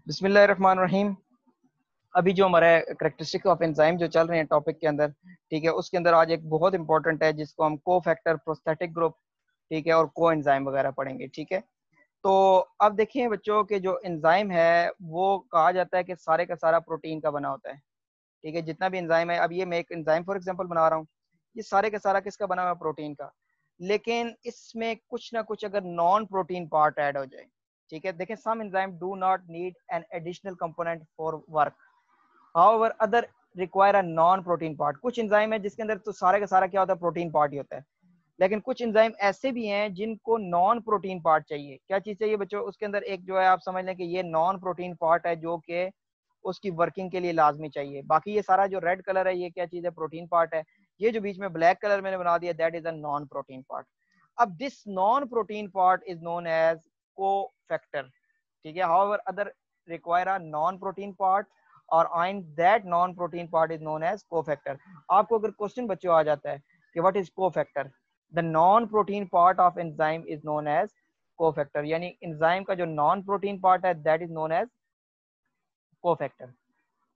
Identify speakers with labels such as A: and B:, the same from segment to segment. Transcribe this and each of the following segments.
A: बिस्मिल्लाहिर्रहमानिर्रहीम। अभी जो हमारा करेक्टरिस्टिक ऑफ एंजाइम जो चल रहे हैं टॉपिक के अंदर, ठीक है, उसके अंदर आज एक बहुत इंपॉर्टेंट है जिसको हम को फैक्टर, प्रोस्थेटिक ग्रुप, ठीक है, और को एंजाइम वगैरह पढ़ेंगे। ठीक है, तो अब देखिए बच्चों के जो एंजाइम है वो कहा जाता है कि सारे का सारा प्रोटीन का बना होता है। ठीक है, जितना भी एंजाइम है, अब ये मैं एक एंजाइम फॉर एग्जांपल बना रहा हूँ, ये सारे का सारा किसका बना हुआ है? प्रोटीन का। लेकिन इसमें कुछ ना कुछ अगर नॉन प्रोटीन पार्ट ऐड हो जाए, ठीक है, देखें, some enzyme do not need an additional component for work, however other require a non protein part. कुछ एंजाइम है जिसके अंदर तो सारे का सारा क्या होता है? प्रोटीन पार्ट ही होता है। लेकिन कुछ एंजाइम ऐसे भी हैं जिनको नॉन प्रोटीन पार्ट चाहिए। क्या चीज चाहिए बच्चों? उसके अंदर एक जो है, आप समझ लें कि ये नॉन प्रोटीन पार्ट है जो कि उसकी वर्किंग के लिए लाजमी चाहिए। बाकी ये सारा जो रेड कलर है, ये क्या चीज है? प्रोटीन पार्ट है। ये जो बीच में ब्लैक कलर मैंने बना दिया, that is a non protein part. अब this non protein part is known as cofactor. ठीक है, however other require a non protein part और and that non protein part is known as cofactor. आपको अगर question बच्चों आ जाता है कि what is cofactor, the non protein part of enzyme is known as cofactor, यानी एंजाइम का जो नॉन प्रोटीन पार्ट है that is known as cofactor.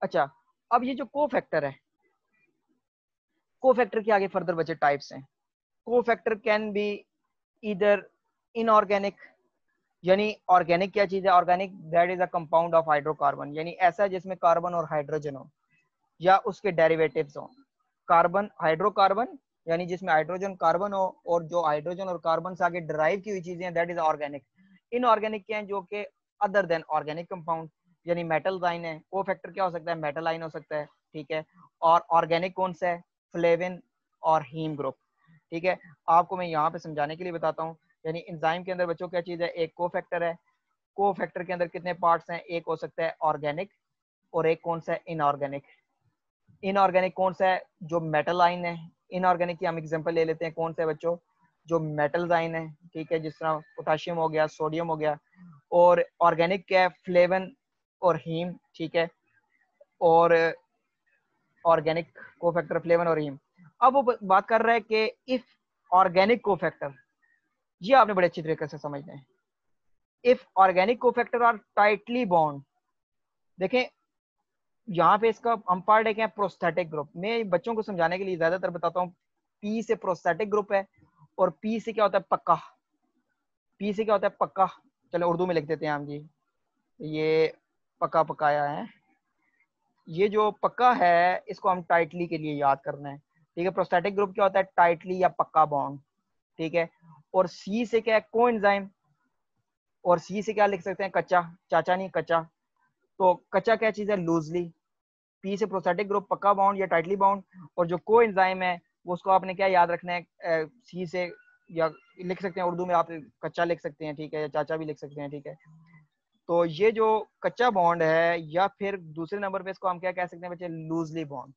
A: अच्छा, अब ये जो कोफैक्टर है, कोफैक्टर के आगे फर्दर बचे टाइप्स हैं। कोफैक्टर कैन बी इधर इनऑर्गेनिक, यानी ऑर्गेनिक क्या चीज है? Organic that is a compound of hydrocarbon, यानी ऐसा है जिसमें कार्बन और हाइड्रोजन हो या उसके डेरिवेटिव्स हो। कार्बन हाइड्रोकार्बन, यानी जिसमें हाइड्रोजन कार्बन हो, और जो हाइड्रोजन और कार्बन से आगे डिराइव की हुई चीजें हैं, दैट इज ऑर्गेनिक। इनऑर्गेनिक क्या है? जो कि अदर देन ऑर्गेनिक कंपाउंड, यानी मेटल आइन है। को फैक्टर क्या हो सकता है? मेटल आइन हो सकता है। ठीक है, और ऑर्गेनिक कौन सा है? फ्लेविन और हीम ग्रुप। ठीक है, आपको मैं यहाँ पे समझाने के लिए बताता हूँ। यानी एंजाइम के अंदर बच्चों क्या चीज है? एक को फैक्टर है। को फैक्टर के अंदर कितने पार्ट्स हैं? एक हो सकता है ऑर्गेनिक, और एक कौन सा है? इनऑर्गेनिक। इनऑर्गेनिक कौन सा है? जो मेटल आइन है। इनऑर्गेनिक की हम एग्जांपल ले लेते हैं, कौन सा है बच्चों? जो मेटल आइन है। ठीक है, जिस तरह पोटाशियम हो गया, सोडियम हो गया। और ऑर्गेनिक क्या है? फ्लेवन और हीम। ठीक है, और ऑर्गेनिक कोफैक्टर फ्लेवन और हीम। अब वो बात कर रहा है कि इफ ऑर्गेनिक कोफैक्टर, ये आपने बड़े अच्छी तरीके से समझना है। If organic cofactor are tightly bound, देखें यहाँ पे इसका हम पार्ट है क्या? Prosthetic group. मैं बच्चों को समझाने के लिए ज्यादातर बताता हूँ, पी से प्रोस्थेटिक ग्रुप है, और पी से क्या होता है? पक्का। पी से क्या होता है? पक्का। चलो उर्दू में लिख देते हैं हम जी, ये पक्का पकाया है। ये जो पक्का है इसको हम टाइटली के लिए याद करना है। ठीक है, प्रोस्थेटिक ग्रुप क्या होता है? टाइटली या पक्का बॉन्ड। ठीक है, और सी से क्या है? कोएंजाइम। और सी से क्या लिख सकते हैं? कच्चा। चाचा नहीं, कच्चा। तो कच्चा क्या चीज है? लूजली। पी से प्रोस्थेटिक ग्रुप पक्का बाउंड या टाइटली बाउंड। और जो को एंजाइम है वो उसको आपने क्या याद रखना है? सी से, या लिख सकते हैं उर्दू में आप कच्चा लिख सकते हैं, ठीक है, या चाचा भी लिख सकते हैं। ठीक है, तो ये जो कच्चा बॉन्ड है, या फिर दूसरे नंबर पे इसको हम क्या कह सकते हैं बच्चे? Loosely bond.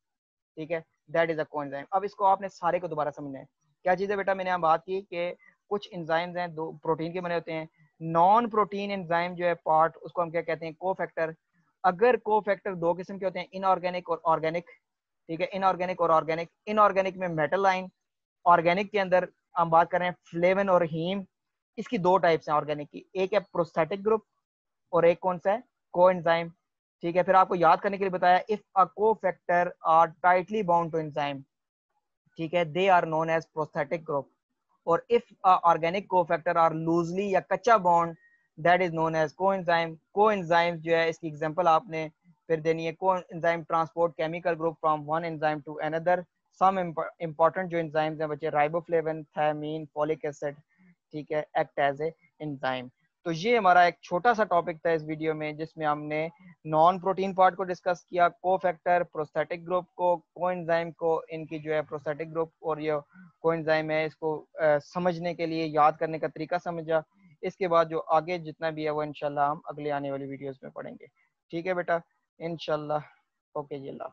A: ठीक है, दैट इज अ कोएंजाइम। अब इसको आपने सारे को दोबारा समझना है। क्या चीज है बेटा? मैंने यहाँ बात की कि कुछ एंजाइम्स हैं, दो प्रोटीन के बने होते हैं। नॉन प्रोटीन एंजाइम जो है पार्ट, उसको हम क्या कहते हैं? कोफैक्टर। अगर कोफैक्टर दो किस्म के होते हैं, इनऑर्गेनिक और ऑर्गेनिक। ठीक है, इनऑर्गेनिक और ऑर्गेनिक। इनऑर्गेनिक में मेटल आइन, ऑर्गेनिक के अंदर हम बात कर रहे हैं फ्लेवन और हीम। इसकी दो टाइप्स हैं ऑर्गेनिक की, एक है प्रोस्थेटिक ग्रुप और एक कौन सा है? कोएंजाइम। ठीक है, फिर आपको याद करने के लिए बताया, if a cofactor are tightly bound to enzyme, ठीक है, they are known as prosthetic group. और if organic cofactor are loosely या कच्चा bond, that is known as coenzyme. Coenzyme जो है, इसकी एग्जांपल आपने फिर देनी है। Coenzyme transport chemical group from one enzyme to another. Some important जो एंजाइम्स हैं बच्चे, राइबोफ्लेविन, थायमीन, फोलिक एसिड, ठीक है, एक्ट एज ए एंजाइम। तो ये हमारा एक छोटा सा टॉपिक था इस वीडियो में, जिसमें हमने नॉन प्रोटीन पार्ट को डिस्कस किया, कोफैक्टर, प्रोस्थेटिक ग्रुप को, कोएंजाइम को, इनकी जो है प्रोस्थेटिक ग्रुप और ये कोएंजाइम है, इसको समझने के लिए याद करने का तरीका समझा। इसके बाद जो आगे जितना भी है वो इंशाल्लाह हम अगले आने वाली वीडियोस में पढ़ेंगे। ठीक है बेटा, इंशाल्लाह। ओके जी, अल्लाह।